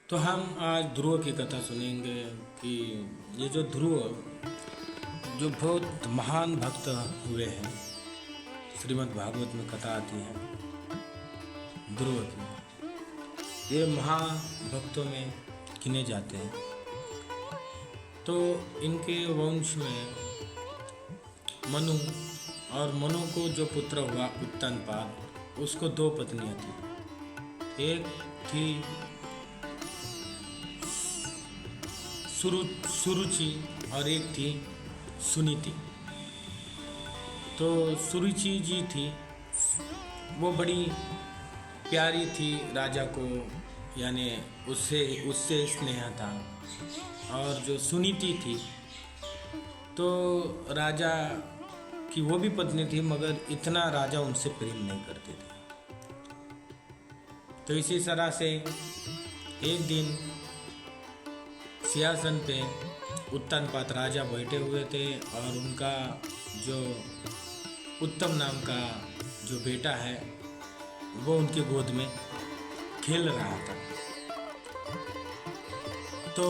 तो हम आज ध्रुव की कथा सुनेंगे कि ये जो ध्रुव जो बहुत महान भक्त हुए हैं, श्रीमद् भागवत में कथा आती है ध्रुव की। ये महाभक्तों में गिने जाते हैं। तो इनके वंश में मनु और मनु को जो पुत्र हुआ उत्तानपाद, उसको दो पत्नियां थी। एक थी सुरुचि और एक थी सुनीति। तो सुरुचि जी थी, वो बड़ी प्यारी थी राजा को, यानी उससे स्नेह था। और जो सुनीति थी तो राजा की वो भी पत्नी थी, मगर इतना राजा उनसे प्रेम नहीं करते थे। तो इसी तरह से एक दिन सिंहासन पे उत्तानपाद राजा बैठे हुए थे और उनका जो उत्तम नाम का जो बेटा है वो उनकी गोद में खेल रहा था। तो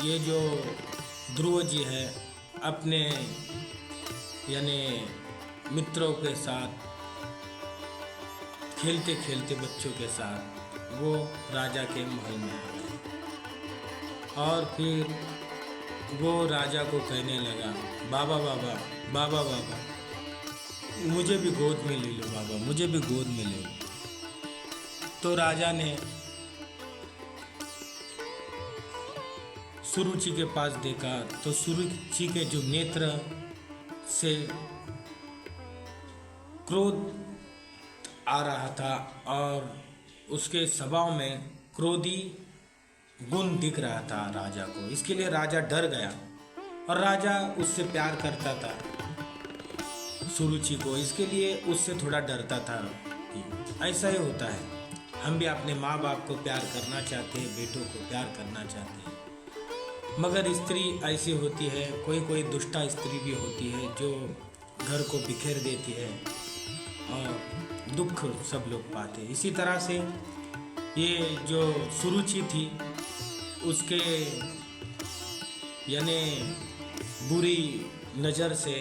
ये जो ध्रुव जी है अपने यानी मित्रों के साथ खेलते खेलते बच्चों के साथ वो राजा के महल में आ गए। और फिर वो राजा को कहने लगा, बाबा बाबा बाबा बाबा मुझे भी गोद में ले लो, बाबा मुझे भी गोद में ले लो। तो राजा ने सुरुचि के पास देखा तो सुरुचि के जो नेत्र से क्रोध आ रहा था और उसके स्वभाव में क्रोधी गुण दिख रहा था राजा को। इसके लिए राजा डर गया और राजा उससे प्यार करता था सुरुचि को, इसके लिए उससे थोड़ा डरता था। ऐसा ही होता है, हम भी अपने माँ बाप को प्यार करना चाहते हैं, बेटों को प्यार करना चाहते हैं, मगर स्त्री ऐसी होती है, कोई कोई दुष्टा स्त्री भी होती है जो घर को बिखेर देती है और दुख सब लोग पाते हैं। इसी तरह से ये जो सुरुचि थी उसके यानी बुरी नज़र से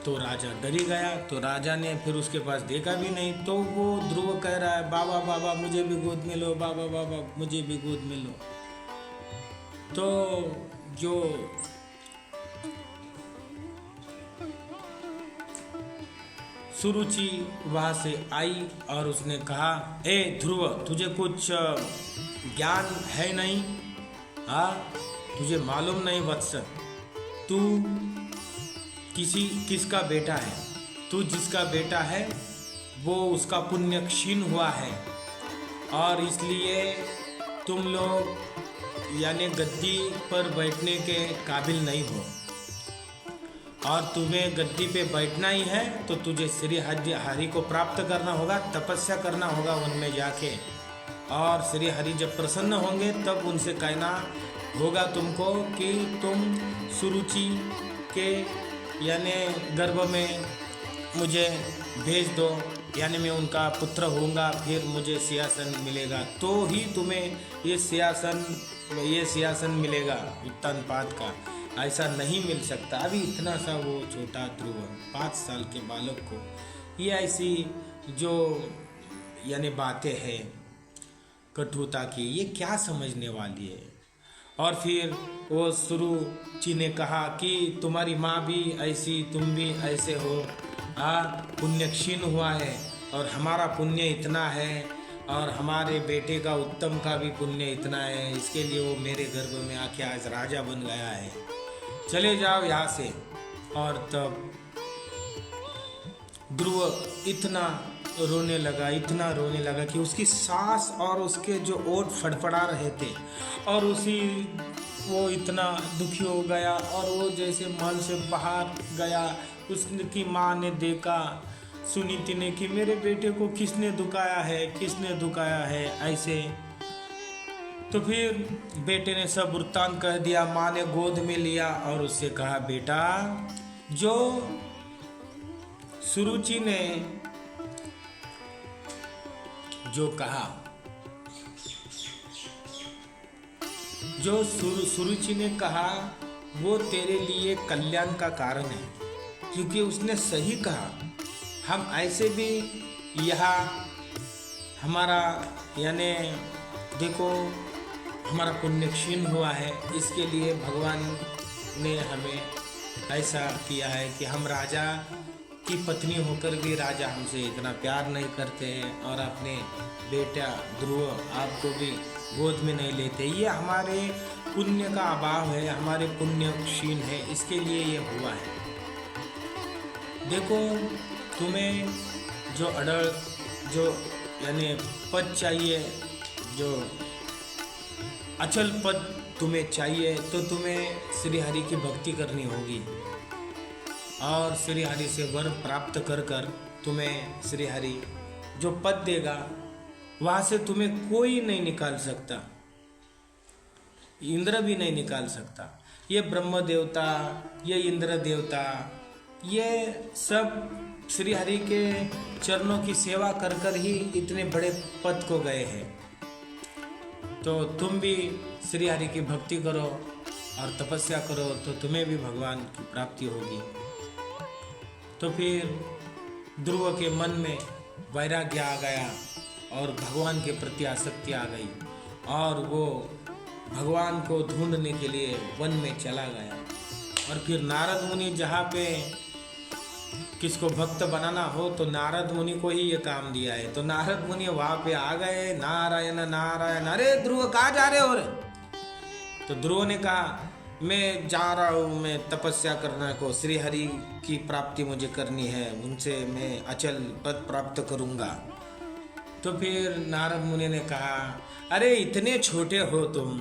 तो राजा डरी गया। तो राजा ने फिर उसके पास देखा भी नहीं। तो वो ध्रुव कह रहा है, बाबा बाबा मुझे भी गोद में लो, बाबा बाबा मुझे भी गोद में लो। तो जो सुरुचि वहाँ से आई और उसने कहा, ए ध्रुव तुझे कुछ ज्ञान है नहीं? हाँ, तुझे मालूम नहीं वत्स, तू किसका बेटा है? तू जिसका बेटा है वो उसका पुण्य क्षीण हुआ है और इसलिए तुम लोग यानी गद्दी पर बैठने के काबिल नहीं हो। और तुम्हें गद्दी पे बैठना ही है तो तुझे श्री हरि को प्राप्त करना होगा, तपस्या करना होगा उनमें जाके। और श्री हरि जब प्रसन्न होंगे तब उनसे कहना होगा तुमको कि तुम सुरुचि के यानी गर्भ में मुझे भेज दो, यानी मैं उनका पुत्र होऊंगा, फिर मुझे सिंहासन मिलेगा, तो ही तुम्हें ये सिंहासन मिलेगा उत्तानपाद का। ऐसा नहीं मिल सकता। अभी इतना सा वो छोटा ध्रुव 5 साल के बालक को ये ऐसी जो यानी बातें हैं कटुता की, ये क्या समझने वाली है। और फिर वो सुरुचि ने कहा कि तुम्हारी माँ भी ऐसी, तुम भी ऐसे हो, पुण्य क्षीण हुआ है और हमारा पुण्य इतना है और हमारे बेटे का उत्तम का भी पुण्य इतना है, इसके लिए वो मेरे गर्भ में आके आज राजा बन गया है, चले जाओ यहाँ से। और तब ध्रुव इतना रोने लगा कि उसकी सांस और उसके जो ओठ फड़फड़ा रहे थे और वो इतना दुखी हो गया और वो जैसे महल से बाहर गया। उसकी माँ ने देखा, सुनीति ने, कि मेरे बेटे को किसने दुखाया है ऐसे। तो फिर बेटे ने सब वृत्तांत कह दिया। माँ ने गोद में लिया और उससे कहा, बेटा जो सुरुचि ने जो कहा जो सुरुचि ने कहा वो तेरे लिए कल्याण का कारण है, क्योंकि उसने सही कहा। हम ऐसे भी यहाँ हमारा यानी देखो हमारा पुण्य क्षीण हुआ है, इसके लिए भगवान ने हमें ऐसा किया है कि हम राजा की पत्नी होकर भी राजा हमसे इतना प्यार नहीं करते हैं और अपने बेटा ध्रुव आपको भी गोद में नहीं लेते। ये हमारे पुण्य का अभाव है, हमारे पुण्य क्षीण है, इसके लिए ये हुआ है। देखो तुम्हें जो अड़ल जो यानी पद चाहिए, जो अचल पद तुम्हें चाहिए, तो तुम्हें श्री हरि की भक्ति करनी होगी और श्री हरि से वर प्राप्त कर कर तुम्हें श्री हरि जो पद देगा वहाँ से तुम्हें कोई नहीं निकाल सकता, इंद्र भी नहीं निकाल सकता। ये ब्रह्म देवता, ये इंद्र देवता, ये सब श्री हरि के चरणों की सेवा कर कर ही इतने बड़े पद को गए हैं। तो तुम भी श्री हरि की भक्ति करो और तपस्या करो तो तुम्हें भी भगवान की प्राप्ति होगी। तो फिर ध्रुव के मन में वैराग्य आ गया और भगवान के प्रति आसक्ति आ गई और वो भगवान को ढूंढने के लिए वन में चला गया। और फिर नारद मुनि जहाँ पे किसको भक्त बनाना हो तो नारद मुनि को ही ये काम दिया है। तो नारद मुनि वहाँ पे आ गए, नारायण नारायण, अरे ध्रुव कहाँ जा रहे हो रे? तो ध्रुव ने कहा मैं जा रहा हूँ, मैं तपस्या करने को, श्री हरि की प्राप्ति मुझे करनी है, उनसे मैं अचल पद प्राप्त करूँगा। तो फिर नारद मुनि ने कहा अरे इतने छोटे हो तुम,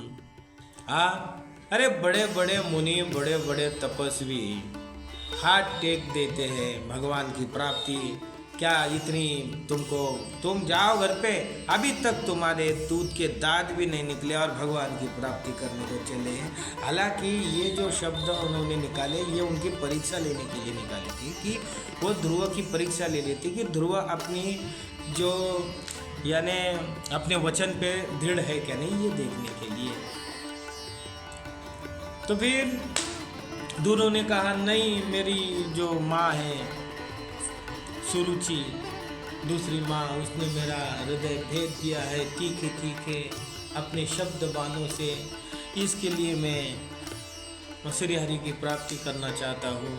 अरे बड़े बड़े मुनि, बड़े बड़े तपस्वी हाथ टेक देते हैं भगवान की प्राप्ति, क्या इतनी तुम जाओ घर पे, अभी तक तुम्हारे दूध के दांत भी नहीं निकले और भगवान की प्राप्ति करने को चले हैं। हालांकि ये जो शब्द उन्होंने निकाले ये उनकी परीक्षा लेने के लिए निकाले थे कि वो ध्रुव की परीक्षा ले लेती कि ध्रुव अपनी जो यानी अपने वचन पे दृढ़ है क्या नहीं, ये देखने के लिए। तो फिर ध्रुव ने कहा नहीं, मेरी जो माँ है सुरुचि, दूसरी माँ, उसने मेरा हृदय भेद दिया है तीखे तीखे अपने शब्द बाणों से, इसके लिए मैं श्री हरि की प्राप्ति करना चाहता हूँ।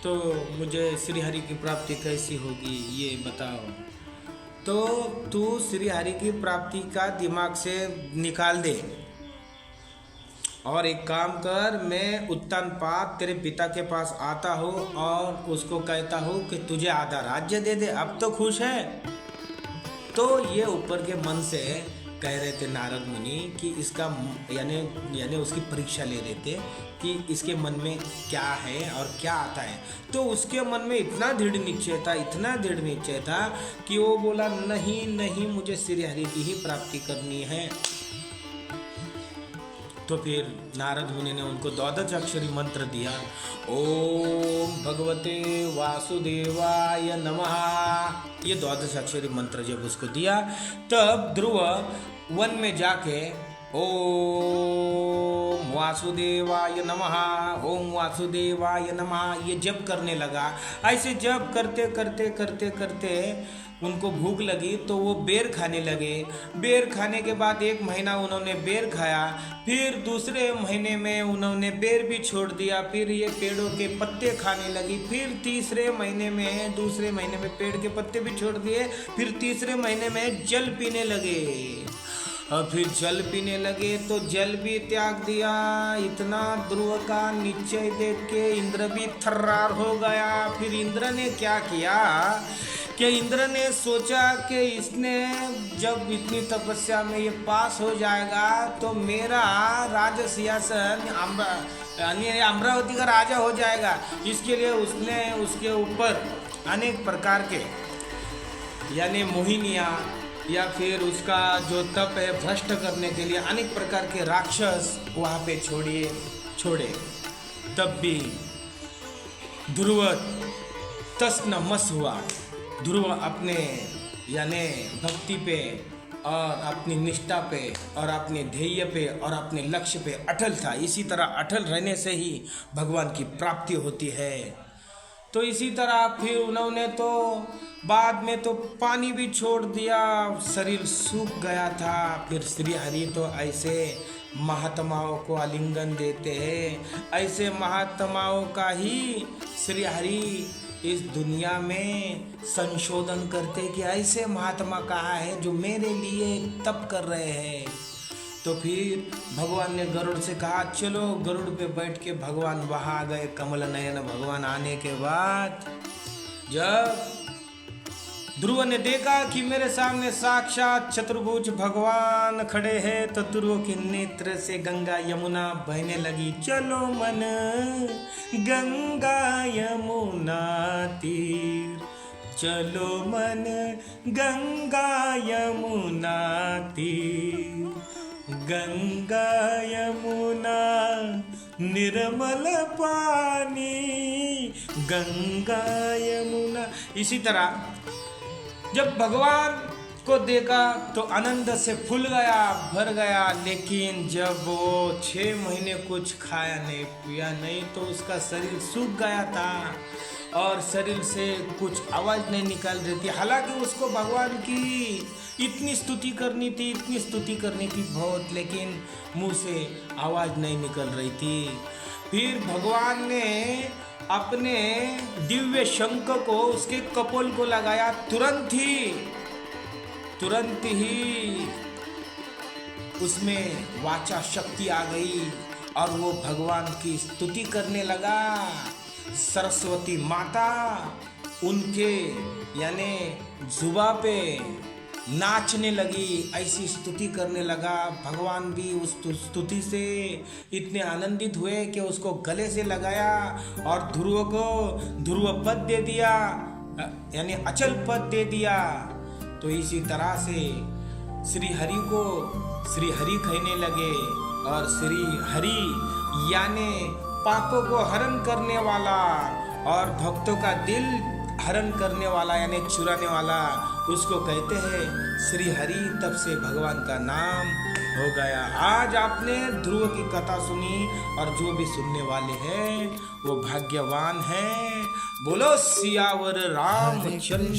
तो मुझे श्री हरि की प्राप्ति कैसी होगी ये बताओ। तो तू श्री हरि की प्राप्ति का दिमाग से निकाल दे और एक काम कर, मैं उत्तानपाद तेरे पिता के पास आता हूँ और उसको कहता हूँ कि तुझे आधा राज्य दे दे, अब तो खुश है। तो ये ऊपर के मन से कह रहे थे नारद मुनि कि इसका यानी उसकी परीक्षा ले रहे थे कि इसके मन में क्या है और क्या आता है। तो उसके मन में इतना दृढ़ निश्चय था, इतना दृढ़ निश्चय था कि वो बोला नहीं नहीं, मुझे श्री हरि की ही प्राप्ति करनी है। तो फिर नारद मुनि ने उनको 12 अक्षरी मंत्र दिया, ओम भगवते वासुदेवाय नमः। ये 12 अक्षरी मंत्र जब उसको दिया तब ध्रुव वन में जाके ओम वासुदेवाय नमः, ओम वासुदेवाय नमः ये जप करने लगा। ऐसे जप करते करते करते करते उनको भूख लगी तो वो बेर खाने लगे। बेर खाने के बाद 1 महीना उन्होंने बेर खाया, फिर दूसरे महीने में उन्होंने बेर भी छोड़ दिया, फिर ये पेड़ों के पत्ते खाने लगी, फिर तीसरे महीने में दूसरे महीने में पेड़ के पत्ते भी छोड़ दिए, फिर तीसरे महीने में जल पीने लगे और फिर जल पीने लगे तो जल भी त्याग दिया। इतना ध्रुव का निश्चय देख के इंद्र भी थर्रार हो गया। फिर इंद्र ने क्या किया कि इंद्र ने सोचा कि इसने जब इतनी तपस्या में ये पास हो जाएगा तो मेरा राज सिंहासन अमरावती का राजा हो जाएगा। इसके लिए उसने उसके ऊपर अनेक प्रकार के यानी मोहिनियाँ या फिर उसका जो तप है भ्रष्ट करने के लिए अनेक प्रकार के राक्षस वहाँ पे छोड़े। तब भी ध्रुव तस न मस हुआ। ध्रुव अपने यानी भक्ति पे और अपनी निष्ठा पे और अपने ध्येय पे और अपने लक्ष्य पे अटल था। इसी तरह अटल रहने से ही भगवान की प्राप्ति होती है। तो इसी तरह फिर उन्होंने तो बाद में तो पानी भी छोड़ दिया, शरीर सूख गया था। फिर श्री हरि तो ऐसे महात्माओं को आलिंगन देते हैं, ऐसे महात्माओं का ही श्री हरि इस दुनिया में संशोधन करते कि ऐसे महात्मा कहाँ है जो मेरे लिए तप कर रहे हैं। तो फिर भगवान ने गरुड़ से कहा चलो, गरुड़ पे बैठ के भगवान वहाँ आ गए। कमल नयन भगवान आने के बाद जब ध्रुव ने देखा कि मेरे सामने साक्षात चतुर्भुज भगवान खड़े हैं, तो ध्रुव के नेत्र से गंगा यमुना बहने लगी। चलो मन गंगा यमुना तीर, चलो मन गंगा यमुना तीर, गंगा यमुना निर्मल पानी, गंगा यमुना। इसी तरह जब भगवान को देखा तो आनंद से फूल गया, भर गया। लेकिन जब वो 6 महीने कुछ खाया नहीं पिया नहीं तो उसका शरीर सूख गया था और शरीर से कुछ आवाज़ नहीं निकल रही थी। हालांकि उसको भगवान की इतनी स्तुति करनी थी, इतनी स्तुति करनी थी बहुत, लेकिन मुंह से आवाज़ नहीं निकल रही थी। फिर भगवान ने अपने दिव्य शंख को उसके कपोल को लगाया। तुरंत ही उसमें वाचा शक्ति आ गई और वो भगवान की स्तुति करने लगा। सरस्वती माता उनके यानी जुबा पे नाचने लगी, ऐसी स्तुति करने लगा। भगवान भी उस स्तुति से इतने आनंदित हुए कि उसको गले से लगाया और ध्रुव को ध्रुव पद दे दिया, यानी अचल पद दे दिया। तो इसी तरह से श्री हरि को श्री हरि कहने लगे और श्री हरि यानी पापों को हरण करने वाला और भक्तों का दिल हरण करने वाला यानी चुराने वाला, उसको कहते हैं श्री हरि। तब से भगवान का नाम हो गया। आज आपने ध्रुव की कथा सुनी और जो भी सुनने वाले हैं वो भाग्यवान हैं। बोलो सियावर रामचंद्र।